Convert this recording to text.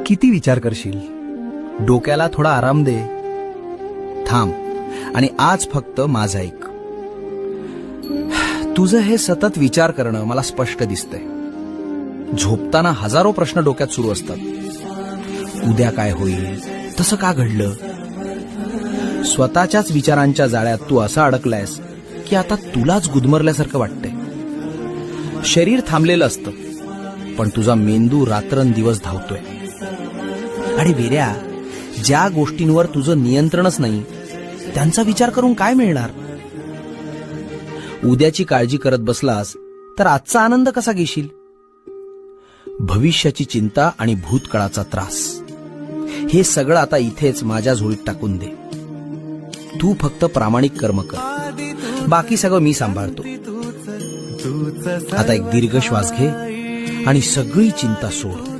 किती विचार करशील? डोक्याला थोडा आराम दे. थांब आणि आज फक्त माझं ऐक. तुझं हे सतत विचार करणं मला स्पष्ट दिसतंय. झोपताना हजारो प्रश्न डोक्यात सुरू असतात. उद्या काय होईल, तसं का घडलं. स्वतःच्याच विचारांच्या जाळ्यात तू असा अडकलायस की आता तुलाच गुदमरल्यासारखं वाटतंय. शरीर थांबलेलं असतं, पण तुझा मेंदू रात्रंदिवस धावतोय. आणि वेड्या, ज्या गोष्टींवर तुझं नियंत्रणच नाही त्यांचा विचार करून काय मिळणार. उद्याची काळजी करत बसलास तर आजचा आनंद कसा घेशील. भविष्याची चिंता आणि भूतकाळाचा त्रास, हे सगळं आता इथेच माझ्या झोळीत टाकून दे. तू फक्त प्रामाणिक कर्म कर, बाकी सगळं मी सांभाळतो. आता एक दीर्घ श्वास घे आणि सगळी चिंता सोड.